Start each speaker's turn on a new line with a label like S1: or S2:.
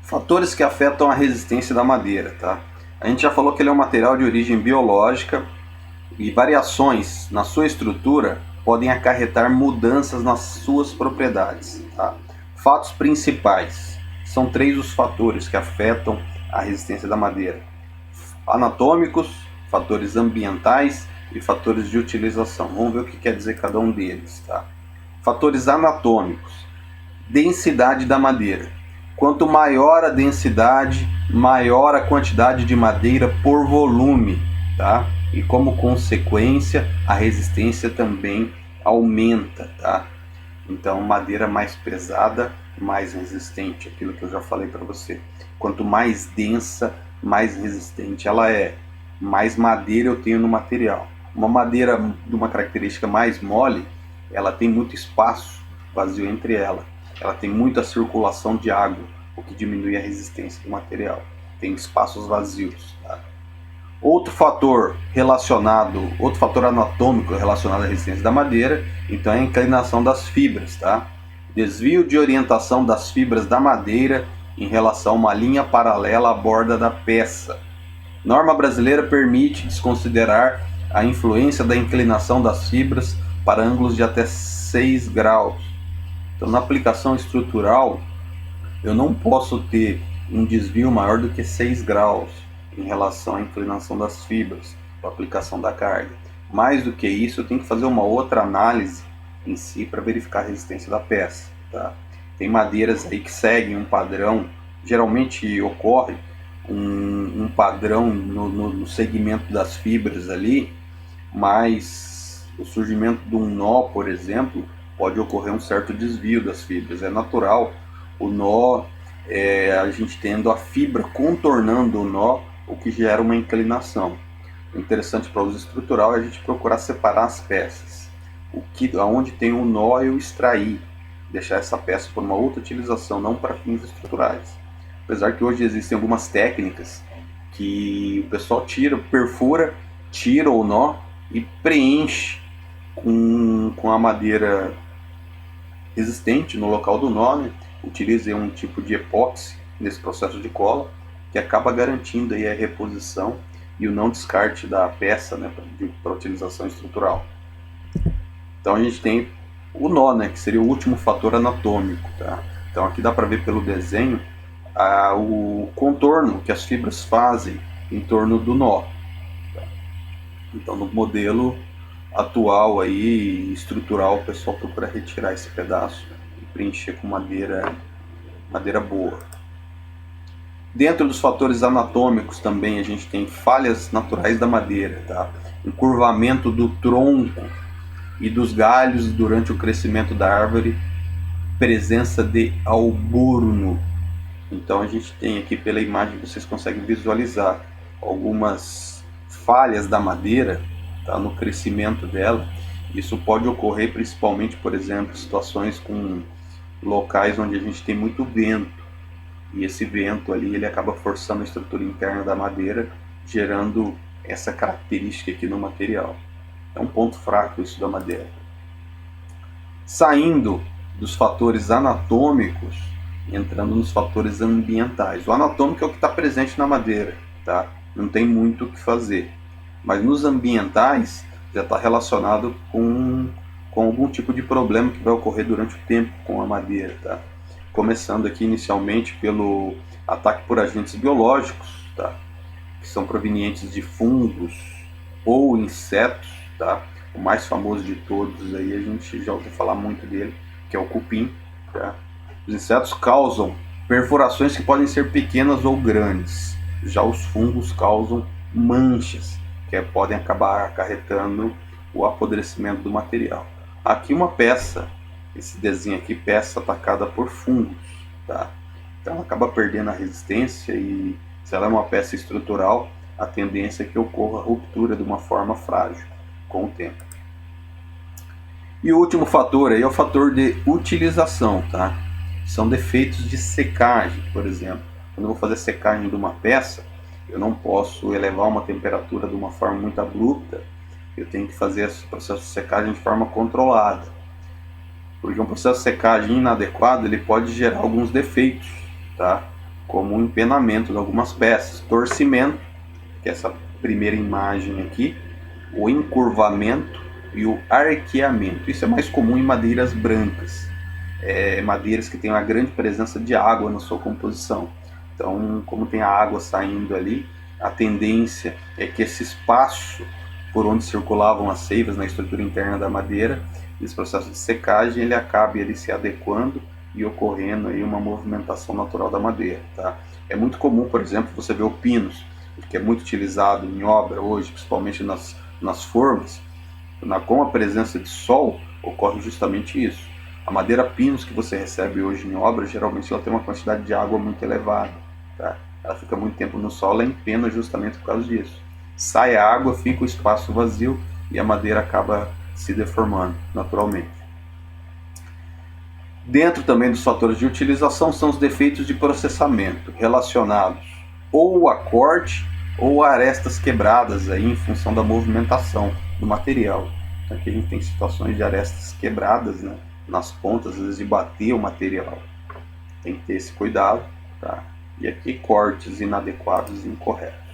S1: Fatores que afetam a resistência da madeira, tá? A gente já falou que ele é um material de origem biológica e variações na sua estrutura podem acarretar mudanças nas suas propriedades, tá? Fatos principais. São 3 os fatores que afetam a resistência da madeira: anatômicos, fatores ambientais e fatores de utilização. Vamos ver o que quer dizer cada um deles, tá? Fatores anatômicos. Densidade da madeira. Quanto maior a densidade, maior a quantidade de madeira por volume, tá? E como consequência, a resistência também aumenta, tá? Então, madeira mais pesada, mais resistente, aquilo que eu já falei para você. Quanto mais densa, mais resistente ela é. Mais madeira eu tenho no material. Uma madeira de uma característica mais mole, ela tem muito espaço vazio entre ela. Ela tem muita circulação de água, o que diminui a resistência do material. Tem espaços vazios, tá? Outro fator anatômico relacionado à resistência da madeira, então é a inclinação das fibras, tá? Desvio de orientação das fibras da madeira em relação a uma linha paralela à borda da peça. Norma brasileira permite desconsiderar a influência da inclinação das fibras para ângulos de até 6 graus. Então, na aplicação estrutural, eu não posso ter um desvio maior do que 6 graus em relação à inclinação das fibras para a aplicação da carga. Mais do que isso, eu tenho que fazer uma outra análise em si para verificar a resistência da peça, tá? Tem madeiras aí que seguem um padrão, geralmente ocorre um padrão no segmento das fibras ali, mas o surgimento de um nó, por exemplo, pode ocorrer um certo desvio das fibras. É natural o nó, a gente tendo a fibra contornando o nó, o que gera uma inclinação. O interessante para o uso estrutural é a gente procurar separar as peças. Aonde tem um nó eu extrair, deixar essa peça por uma outra utilização, não para fins estruturais. Apesar que hoje existem algumas técnicas que o pessoal perfura, tira o nó e preenche com a madeira resistente no local do nó, né? Utiliza um tipo de epóxi nesse processo de cola, que acaba garantindo aí a reposição e o não descarte da peça, né, para utilização estrutural. Então a gente tem o nó, né, que seria o último fator anatômico, tá? Então aqui dá para ver pelo desenho o contorno que as fibras fazem em torno do nó. Tá? Então no modelo atual aí, estrutural, o pessoal procura retirar esse pedaço e preencher com madeira boa. Dentro dos fatores anatômicos também a gente tem falhas naturais da madeira, tá? Encurvamento do tronco e dos galhos durante o crescimento da árvore, presença de alborno. Então a gente tem aqui pela imagem, vocês conseguem visualizar algumas falhas da madeira, tá, no crescimento dela. Isso pode ocorrer principalmente, por exemplo, situações com locais onde a gente tem muito vento, e esse vento ali ele acaba forçando a estrutura interna da madeira, gerando essa característica aqui no material. É um ponto fraco isso da madeira. Saindo dos fatores anatômicos, entrando nos fatores ambientais. O anatômico é o que está presente na madeira, tá? Não tem muito o que fazer. Mas nos ambientais já está relacionado com algum tipo de problema que vai ocorrer durante o tempo com a madeira, tá? Começando aqui inicialmente pelo ataque por agentes biológicos, tá? Que são provenientes de fungos ou insetos, tá? O mais famoso de todos aí, a gente já ouviu falar muito dele, que é o cupim, tá? Os insetos causam perfurações que podem ser pequenas ou grandes. Já os fungos causam manchas, que podem acabar acarretando o apodrecimento do material. Aqui uma peça, esse desenho aqui, peça atacada por fungos, tá? Então ela acaba perdendo a resistência e se ela é uma peça estrutural, a tendência é que ocorra a ruptura de uma forma frágil com o tempo. E o último fator aí é o fator de utilização, tá? São defeitos de secagem, por exemplo. Quando eu vou fazer secagem de uma peça, eu não posso elevar uma temperatura de uma forma muito abrupta. Eu tenho que fazer esse processo de secagem de forma controlada. Porque um processo de secagem inadequado ele pode gerar alguns defeitos, tá? como o empenamento de algumas peças, torcimento, que é essa primeira imagem aqui, o encurvamento e o arqueamento. Isso é mais comum em madeiras brancas, madeiras que têm uma grande presença de água na sua composição. Então, como tem a água saindo ali, a tendência é que esse espaço por onde circulavam as seivas na estrutura interna da madeira, esse processo de secagem, ele acabe ali se adequando e ocorrendo aí uma movimentação natural da madeira, tá? É muito comum, por exemplo, você ver o pinus, que é muito utilizado em obra hoje, principalmente nas formas. Com a presença de sol, ocorre justamente isso. A madeira pinus que você recebe hoje em obra, geralmente ela tem uma quantidade de água muito elevada, tá? Ela fica muito tempo no sol, ela empena justamente por causa disso. Sai a água, fica o espaço vazio e a madeira acaba se deformando naturalmente. Dentro também dos fatores de utilização são os defeitos de processamento relacionados ou a corte ou a arestas quebradas aí, em função da movimentação do material. Então, aqui a gente tem situações de arestas quebradas, né, nas pontas, às vezes de bater o material. Tem que ter esse cuidado, tá? E aqui cortes inadequados e incorretos.